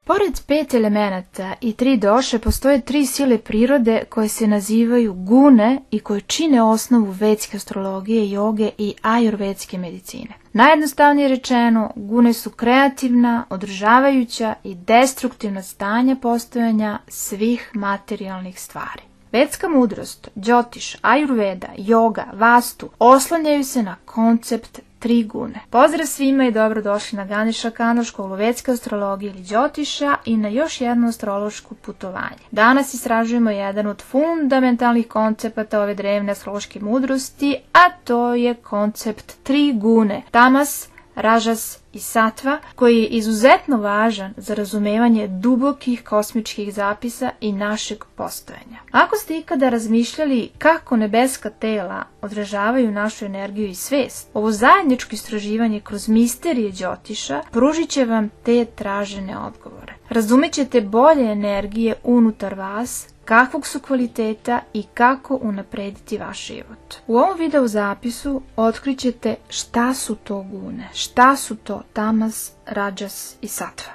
Pored 5 elemenata i 3 doše, postoje 3 sile prirode koje se nazivaju gune i koje čine osnovu vedske astrologije, joge i ajurvedske medicine. Najjednostavnije rečeno, gune su kreativna, održavajuća i destruktivna stanja postojanja svih materijalnih stvari. Vedska mudrost, džotiš, ajurveda, joga, vastu oslanjaju se na koncept 3 gune. Pozdrav svima i dobrodošli na Ganesha Khanna, školu vedske astrologije ili džotiša i na još jedno astrološko putovanje. Danas istražujemo jedan od fundamentalnih koncepata ove drevne astrološke mudrosti, a to je koncept 3 gune, tamas, ražas i satva, koji je izuzetno važan za razumevanje dubokih kosmičkih zapisa i našeg postojanja. Ako ste ikada razmišljali kako nebeska tela odražavaju našu energiju i svest, ovo zajedničko istraživanje kroz misterije džotiša pružit će vam te tražene odgovore. Razumjet ćete bolje energije unutar vas, kakvog su kvaliteta i kako unaprediti vaš život. U ovom video zapisu otkrićete šta su to gune, šta su to tamas, rađas i satva.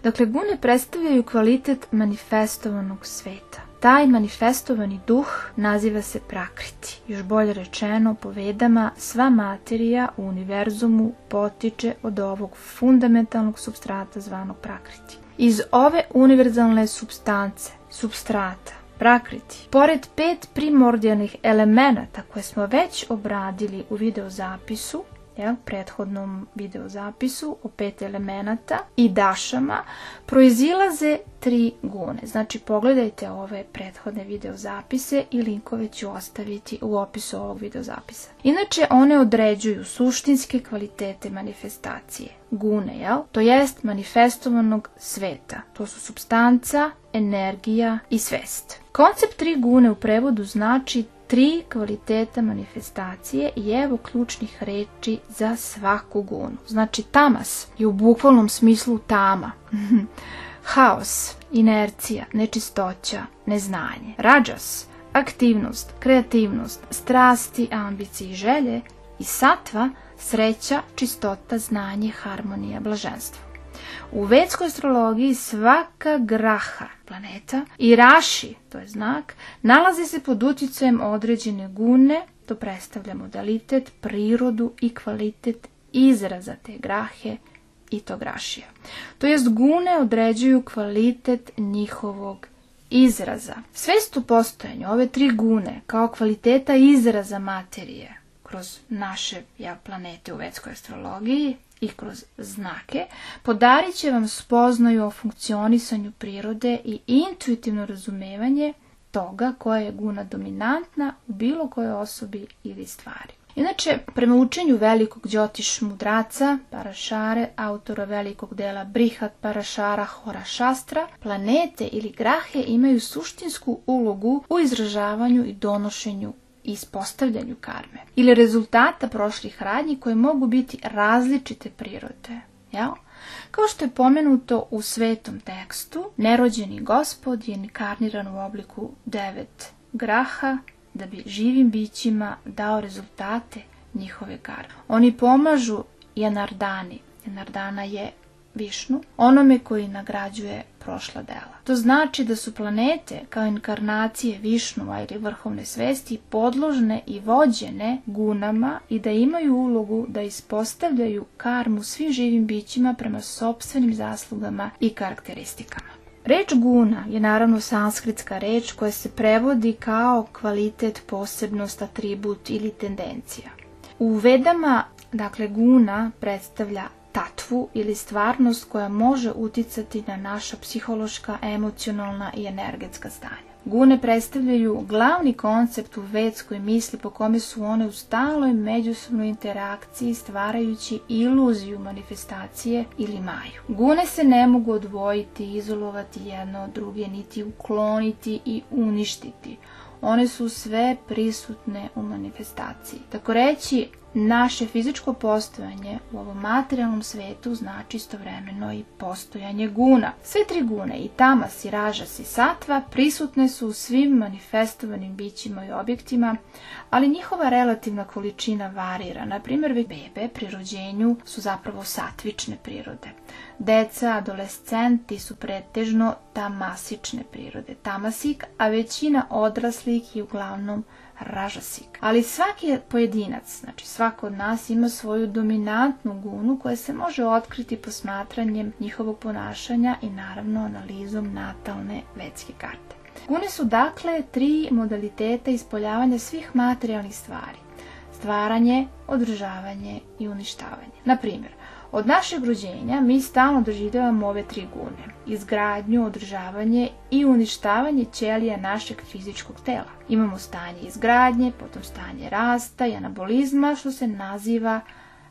Dakle, gune predstavljaju kvalitet manifestovanog sveta. Taj manifestovani duh naziva se prakriti. Još bolje rečeno, po vedama, sva materija u univerzumu potiče od ovog fundamentalnog supstrata zvanog prakriti. Iz ove univerzalne supstance, supstrata, prakriti, pored 5 primordijalnih elemenata koje smo već obradili u videozapisu, prethodnom videozapisu o 5 elemenata i dašama, proizilaze 3 gune. Znači, pogledajte ove prethodne videozapise i linkove ću ostaviti u opisu ovog videozapisa. Inače, one određuju suštinske kvalitete manifestacije. Gune, to jest manifestovanog sveta. To su supstanca, energija i svest. Koncept 3 gune u prevodu znači 3 kvaliteta manifestacije i evo ključnih reči za svaku gunu. Znači, tamas je u bukvalnom smislu tama. Haos, inercija, nečistoća, neznanje. Rađas, aktivnost, kreativnost, strasti, ambicije i želje. I satva, sreća, čistota, znanje, harmonija, blaženstvo. U vedskoj astrologiji svaka graha, planeta, i raši, to je znak, nalazi se pod utjecajem određene gune, to predstavlja modalitet, prirodu i kvalitet izraza te grahe i tog rašija. To jest gune određuju kvalitet njihovog izraza. Svest u postojanju ove 3 gune kao kvaliteta izraza materije kroz naše planete u vedskoj astrologiji i kroz znake, podarit će vam spoznaju o funkcionisanju prirode i intuitivno razumevanje toga koja je guna dominantna u bilo kojoj osobi ili stvari. Inače, prema učenju velikog džotiš mudraca, Parašare, autora velikog dela Brihat Parašara Horašastra, planete ili grahe imaju suštinsku ulogu u izražavanju i donošenju i ispostavljanju karme ili rezultata prošlih radnji koje mogu biti različite prirode. Kao što je pomenuto u svetom tekstu, nerođeni gospod je inkarniran u obliku 9 graha da bi živim bićima dao rezultate njihove karme. Oni pomažu Janardani. Janardana je Višnu, onome koji nagrađuje prošla dela. To znači da su planete kao inkarnacije Višnua ili vrhovne svesti podložne i vođene gunama i da imaju ulogu da ispostavljaju karmu svim živim bićima prema sopstvenim zaslugama i karakteristikama. Reč guna je naravno sanskritska reč koja se prevodi kao kvalitet, posebnost, atribut ili tendencija. U vedama, dakle, guna predstavlja tatvu ili stvarnost koja može uticati na naša psihološka, emocionalna i energetska stanja. Gune predstavljaju glavni koncept u vedskoj misli po kome su one u stalnoj međusobnoj interakciji stvarajući iluziju manifestacije ili maju. Gune se ne mogu odvojiti, izolovati jedno od druge, niti ukloniti i uništiti. One su sve prisutne u manifestaciji. Tako reći, naše fizičko postojanje u ovom materijalnom svetu znači istovremeno i postojanje guna. Sve 3 gune, i tamas, i ražas, i satva, prisutne su u svim manifestovanim bićima i objektima, ali njihova relativna količina varira. Na primjer, bebe pri rođenju su zapravo satvične prirode. Deca, adolescenti su pretežno tamasične prirode, tamasik, a većina odraslih je uglavnom ražasik. Ali svaki pojedinac, znači svako od nas ima svoju dominantnu gunu koja se može otkriti posmatranjem njihovog ponašanja i naravno analizom natalne vetske karte. Gune su dakle 3 modaliteta ispoljavanja svih materijalnih stvari. Stvaranje, održavanje i uništavanje. Na primjer, od našeg rođenja mi stalno doživljavamo ove 3 gune. Izgradnju, održavanje i uništavanje ćelija našeg fizičkog tela. Imamo stanje izgradnje, potom stanje rasta i anabolizma, što se naziva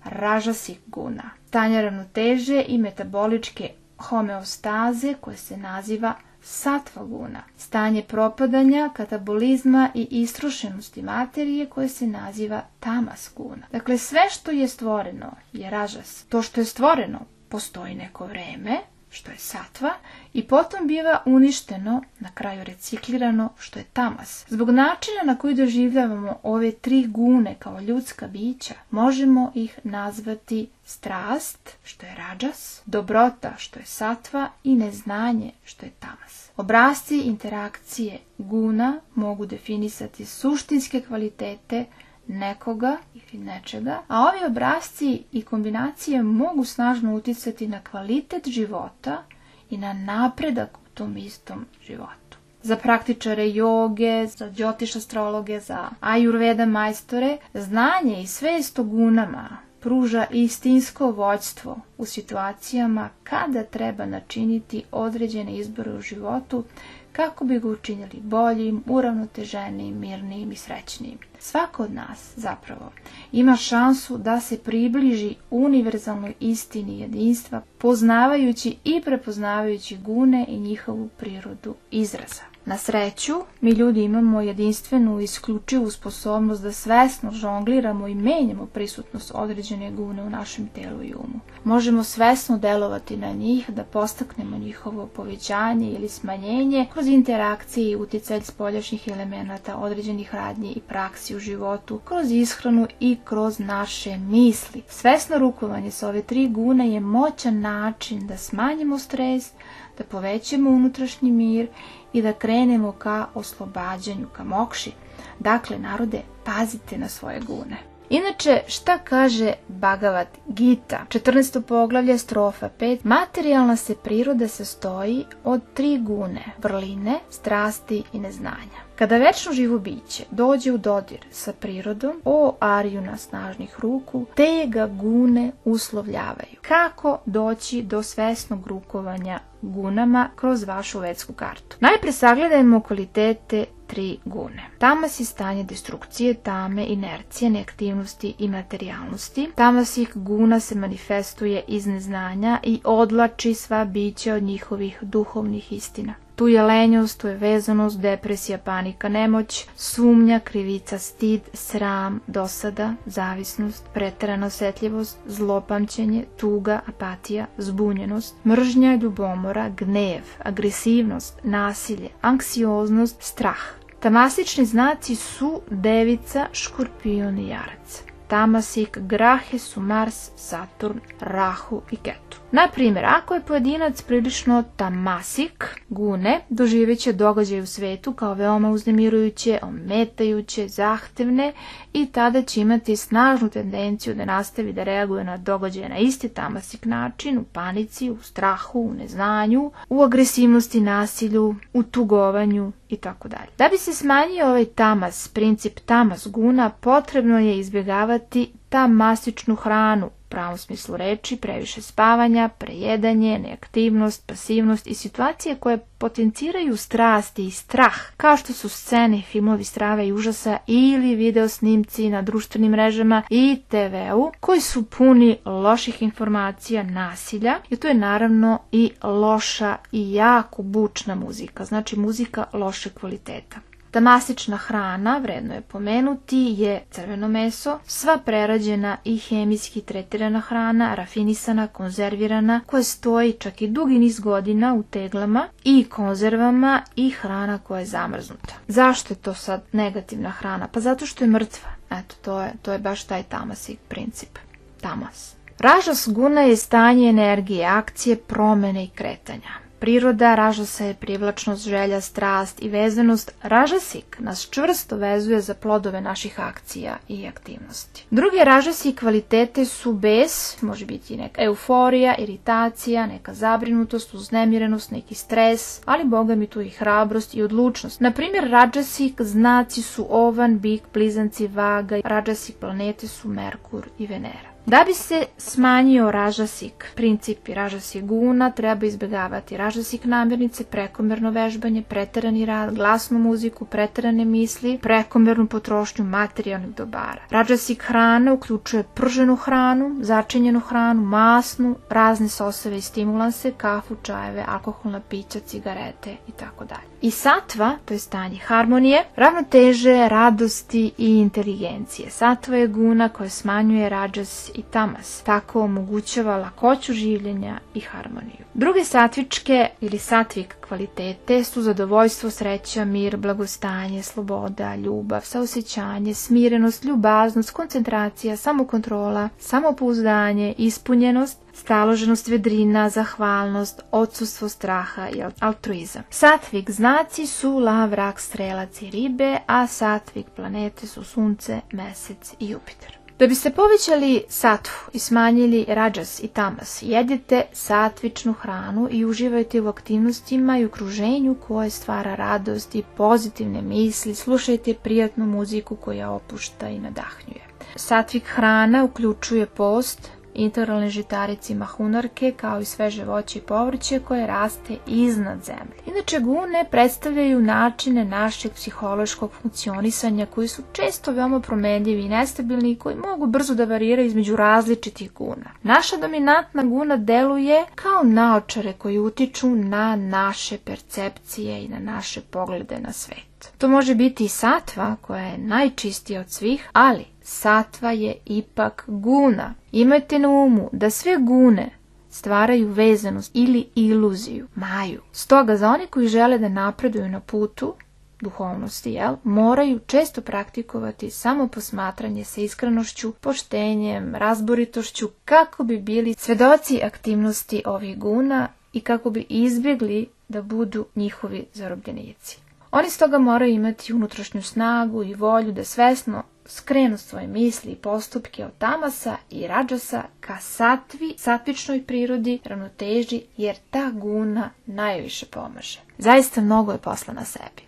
ražasik guna. Stanje ravnoteže i metaboličke homeostaze koje se naziva sattva guna. Stanje propadanja, katabolizma i istrošenosti materije koje se naziva tamas guna. Dakle, sve što je stvoreno je ražas. To što je stvoreno postoji neko vreme, što je sattva, i potom biva uništeno, na kraju reciklirano, što je tamas. Zbog načina na koji doživljavamo ove 3 gune kao ljudska bića, možemo ih nazvati strast, što je rađas, dobrota, što je sattva, i neznanje, što je tamas. Obrasci interakcije guna mogu definisati suštinske kvalitete nekoga ili nečega, a ovi obrasci i kombinacije mogu snažno uticati na kvalitet života i na napredak u tom istom životu. Za praktičare joge, za džotiš astrologe, za ajurveda majstore, znanje i svest o gunama pruža istinsko vođstvo u situacijama kada treba načiniti određene izbore u životu kako bi ga učinili boljim, uravnoteženijim, mirnijim i srećnijim. Svako od nas zapravo ima šansu da se približi univerzalnoj istini jedinstva, poznavajući i prepoznavajući gune i njihovu prirodu izraza. Na sreću, mi ljudi imamo jedinstvenu i isključivu sposobnost da svesno žongliramo i menjamo prisutnost određene gune u našem telu i umu. Možemo svesno delovati na njih da podstaknemo njihovo povećanje ili smanjenje kroz interakcije i uticaj spoljašnjih elemenata, određenih radnji i praksi u životu, kroz ishranu i kroz naše misli. Svesno rukovanje sa ove 3 gune je moćan način da smanjimo stres, da povećamo unutrašnji mir i da krenemo ka oslobađanju, ka mokši. Dakle, narode, pazite na svoje gune. Inače, šta kaže Bhagavad Gita? 14. poglavlje, strofa 5. Materijalna se priroda sastoji od 3 gune, vrline, strasti i neznanja. Kada večno živo biće dođe u dodir sa prirodom, o Arjuna snažnih ruku, te ga gune uslovljavaju. Kako doći do svesnog rukovanja gunama kroz vašu vetsku kartu? Najpre sagledajmo kvalitete 3 gune. Tamas je stanje destrukcije, tame, inercije, neaktivnosti i materijalnosti. Tamasih guna se manifestuje iz neznanja i odlači sva bića od njihovih duhovnih istina. Tu je lenjost, tu je vezanost, depresija, panika, nemoć, sumnja, krivica, stid, sram, dosada, zavisnost, preterana osjetljivost, zlopamćenje, tuga, apatija, zbunjenost, mržnja, ljubomora, gnev, agresivnost, nasilje, anksioznost, strah. Tamasični znaci su devica, škorpion i jarac. Tamasik grahe su Mars, Saturn, Rahu i Ketu. Na primjer, ako je pojedinac prilično tamasik gune, doživeće događaje u svetu kao veoma uznemirujuće, ometajuće, zahtevne, i tada će imati snažnu tendenciju da nastavi da reaguje na događaje na isti tamasik način, u panici, u strahu, u neznanju, u agresivnosti, nasilju, u tugovanju itd. Da bi se smanjio ovaj tamas, princip tamas guna, potrebno je izbjegavati tamasičnu hranu, u pravom smislu reči, previše spavanja, prejedanje, neaktivnost, pasivnost i situacije koje potenciraju strasti i strah, kao što su scene, filmovi strava i užasa ili video snimci na društvenim mrežama i TV-u, koji su puni loših informacija, nasilja, i tu je naravno i loša i jako bučna muzika, znači muzika lošeg kvaliteta. Tamasična hrana, vredno je pomenuti, je crveno meso, sva prerađena i hemijski tretirana hrana, rafinisana, konzervirana, koja stoji čak i dugi niz godina u teglama i konzervama, i hrana koja je zamrznuta. Zašto je to sad negativna hrana? Pa zato što je mrtva. Eto, to je baš taj tamasik princip. Tamas. Ražas guna je stanje energije, akcije, promene i kretanja. Priroda ražasa je privlačnost, želja, strast i vezanost. Ražasik nas čvrsto vezuje za plodove naših akcija i aktivnosti. Druge ražasi kvalitete su bes, može biti neka euforija, iritacija, neka zabrinutost, uznemirenost, neki stres, ali boga mi tu i hrabrost i odlučnost. Na primjer, ražasik znaci su ovan, bik, blizanci, vaga. Ražasik planete su Merkur i Venera. Da bi se smanjio ražasik, principi ražasik guna, treba izbjegavati ražasik namirnice, prekomerno vežbanje, preterani rad, glasnu muziku, preterane misli, prekomernu potrošnju materijalnih dobara. Ražasik hrana uključuje prženu hranu, začinjenu hranu, masnu, razne soseve i stimulanse, kafu, čajeve, alkoholna pića, cigarete itd. I satva, to je stanje harmonije, ravnoteže, radosti i inteligencije. Satva je guna koja smanjuje rađas i tamas, tako omogućava lakoću življenja i harmoniju. Druge satvičke ili satvik kvalitete su zadovoljstvo, sreća, mir, blagostanje, sloboda, ljubav, saosećanje, smirenost, ljubaznost, koncentracija, samokontrola, samopouzdanje, ispunjenost, staloženost, vedrina, zahvalnost, odsustvo straha i altruizam. Satvik znaci su lav, rak, strelac i ribe, a satvik planete su sunce, mesec i Jupiter. Da biste povećali satvu i smanjili rađas i tamas, jedite satvičnu hranu i uživajte u aktivnostima i okruženju koje stvara radost i pozitivne misli, slušajte prijatnu muziku koja opušta i nadahnjuje. Satvik hrana uključuje post, integralne žitarice i mahunarke, kao i sveže voće i povrće koje raste iznad zemlje. Inače, gune predstavljaju načine našeg psihološkog funkcionisanja koji su često veoma promenljivi i nestabilni i koji mogu brzo da variraju između različitih guna. Naša dominantna guna deluje kao naočare koji utiču na naše percepcije i na naše poglede na svet. To može biti i satva koja je najčistija od svih, ali satva je ipak guna. Imajte na umu da sve gune stvaraju vezanost ili iluziju, maju. Stoga za one koji žele da napreduju na putu duhovnosti, moraju često praktikovati samo posmatranje sa iskrenošću, poštenjem, razboritošću, kako bi bili svedoci aktivnosti ovih guna i kako bi izbjegli da budu njihovi zarobljenici. Oni stoga moraju imati unutrašnju snagu i volju da svesno skrenu svoje misli i postupke od tamasa i rađasa ka satvi, satvičnoj prirodi, ravnoteži, jer ta guna najviše pomaže. Zaista mnogo je posla na sebi.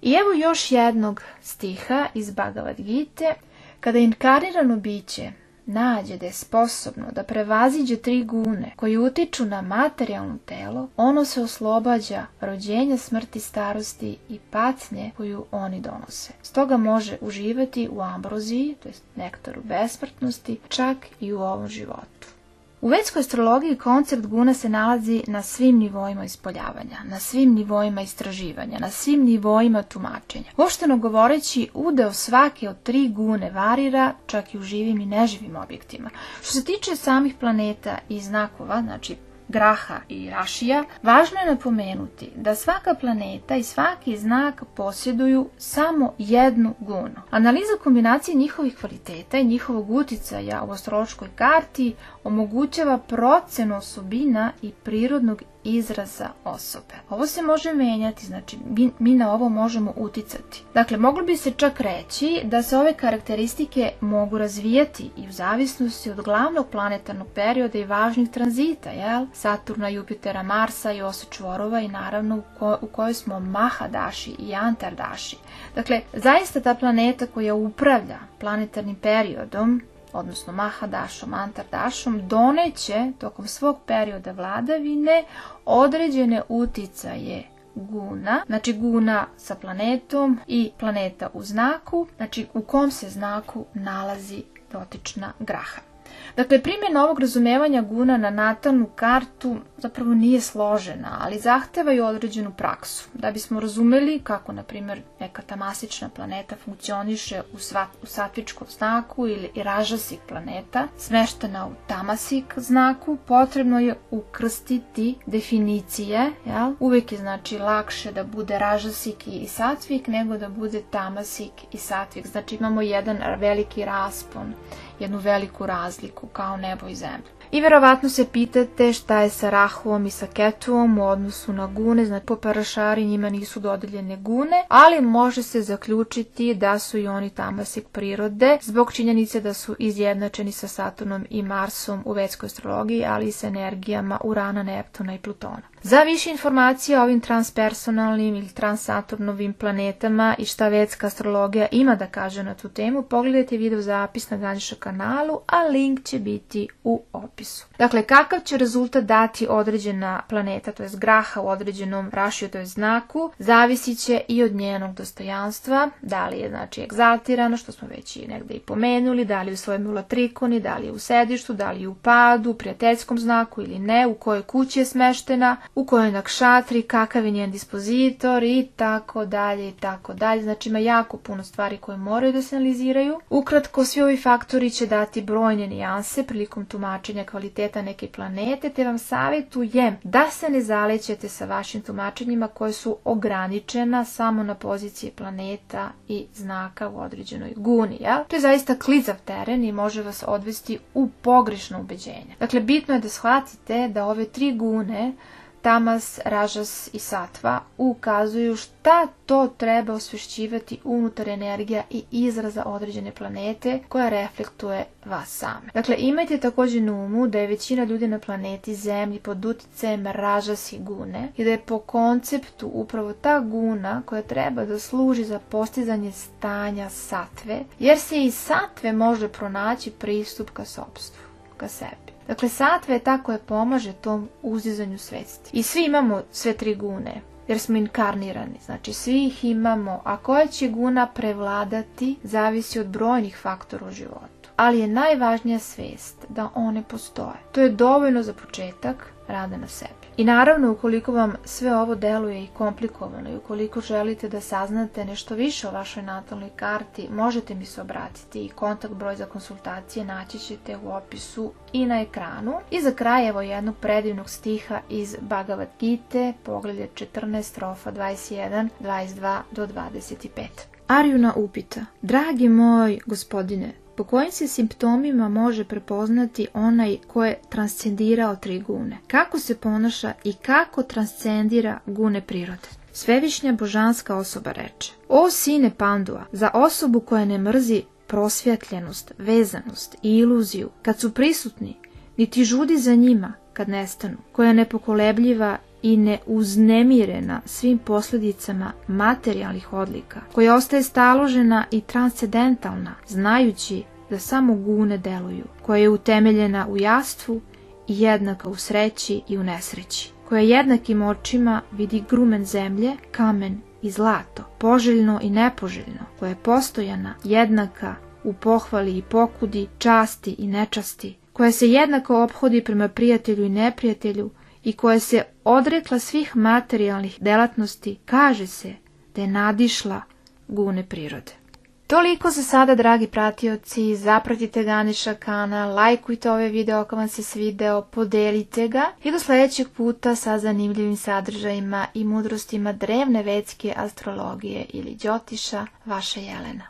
I evo još jednog stiha iz Bhagavad Gite. Kada inkarnirano biće nađe da je sposobno da prevaziđe 3 gune koji utiču na materijalno telo, ono se oslobađa rođenja, smrti, starosti i patnje koju oni donose. Stoga može uživati u ambroziji, to je nektaru besmrtnosti, čak i u ovom životu. U vedskoj astrologiji koncept guna se nalazi na svim nivoima ispoljavanja, na svim nivoima istraživanja, na svim nivoima tumačenja. Uopšteno govoreći, udeo svake od 3 gune varira čak i u živim i neživim objektima. Što se tiče samih planeta i znakova, znači Graha i Rašija, važno je napomenuti da svaka planeta i svaki znak posjeduju samo jednu gunu. Analiza kombinacije njihovih kvaliteta i njihovog uticaja u astrološkoj karti omogućava procenu osobina i prirodnog izraza osobe. Ovo se može menjati, znači mi na ovo možemo uticati. Dakle, moglo bi se čak reći da se ove karakteristike mogu razvijati i u zavisnosti od glavnog planetarnog perioda i važnih tranzita, Saturna, Jupitera, Marsa i osa čvorova i naravno u kojoj smo Mahadaši i Antardaši. Dakle, zaista ta planeta koja upravlja planetarnim periodom, odnosno Mahadašom, Antardašom, doneće tokom svog perioda vladavine određene uticaje guna, znači guna sa planetom i planeta u znaku, znači u kom se znaku nalazi dotična graha. Dakle, primjena ovog razumevanja guna na natalnu kartu zapravo nije složena, ali zahtevaju određenu praksu. Da bismo razumeli kako, na primjer, neka tamasična planeta funkcioniše u satvičkom znaku ili ražasik planeta, smeštena u tamasik znaku, potrebno je ukrstiti definicije. Uvijek je znači lakše da bude ražasik i satvik nego da bude tamasik i satvik. Znači imamo jedan veliki raspon jednu veliku razliku kao nebo i zemlja. I verovatno se pitate šta je sa Rahuom i sa Ketuom u odnosu na gune, znači po Parašari njima nisu dodeljene gune, ali može se zaključiti da su i oni tamasik prirode zbog činjenice da su izjednačeni sa Saturnom i Marsom u vedskoj astrologiji, ali i sa energijama Urana, Neptuna i Plutona. Za više informacija o ovim transpersonalnim ili transsaturnovim planetama i šta vedska astrologija ima da kaže na tu temu, pogledajte video zapis na Ganjiša kanalu, a link će biti u opisu. Dakle, kakav će rezultat dati određena planeta, to je graha u određenom rašiju, to je znaku, zavisit će i od njenog dostojanstva, da li je znači egzaltirano, što smo već i negde i pomenuli, da li je u svojoj mulatrikoni, da li je u sedištu, da li je u padu, u prijateljskom znaku ili ne, u kojoj kući je smeštena, u kojoj nakšatri, kakav je njen dispozitor i tako dalje i tako dalje. Znači ima jako puno stvari koje moraju da se analiziraju. Ukratko, svi ovi faktori će dati brojne nijanse prilikom tumačenja kvaliteta neke planete, te vam savjetujem da se ne zalećete sa vašim tumačenjima koje su ograničena samo na pozicije planeta i znaka u određenoj guni. Ja? To je zaista klizav teren i može vas odvesti u pogrešno ubeđenje. Dakle, bitno je da shvatite da ove 3 gune, Tamas, Ražas i Satva, ukazuju šta to treba osvešćivati unutar energija i izraza određene planete koja reflektuje vas same. Dakle, imajte također na umu da je većina ljudi na planeti Zemlji pod uticajem Ražas i gune i da je po konceptu upravo ta guna koja treba da služi za postizanje stanja Satve, jer se iz Satve može pronaći pristup ka sopstvu, ka sebi. Dakle, Satva je ta koja pomaže tom uzdizanju svesti. I svi imamo sve 3 gune, jer smo inkarnirani, znači svi ih imamo, a koja će guna prevladati zavisi od brojnih faktora u životu. Ali je najvažnija svest da one postoje. To je dovoljno za početak rada na sebi. I naravno, ukoliko vam sve ovo deluje i komplikovano i ukoliko želite da saznate nešto više o vašoj natalnoj karti, možete mi se obratiti i kontakt broj za konsultacije naći ćete u opisu i na ekranu. I za kraj evo jednog predivnog stiha iz Bhagavad Gite, poglavlje 14, strofa 21, 22 do 25. Arjuna upita: dragi moj gospodine, po kojim se simptomima može prepoznati onaj ko je transcendirao 3 gune? Kako se ponaša i kako transcendira gune prirode? Svevišnja božanska osoba reče: o sine Pandua, za osobu koja ne mrzi prosvjetljenost, vezanost i iluziju kad su prisutni, niti žudi za njima kad nestanu, koja je nepokolebljiva i neuznemirena svim posljedicama materijalnih odlika, koja ostaje staložena i transcendentalna, znajući da samo gune deluju, koja je utemeljena u jastvu i jednaka u sreći i u nesreći, koja jednakim očima vidi grumen zemlje, kamen i zlato, poželjno i nepoželjno, koja je postojana, jednaka u pohvali i pokudi, časti i nečasti, koja se jednako ophodi prema prijatelju i neprijatelju i koja se odrekla svih materijalnih delatnosti, kaže se da je nadišla gune prirode. Toliko za sada, dragi pratioci, zapratite Ganjiša kanal, lajkujte ovaj video ako vam se svideo, podelite ga i do sljedećeg puta sa zanimljivim sadržajima i mudrostima drevne vedske astrologije ili Đotiša, vaša Jelena.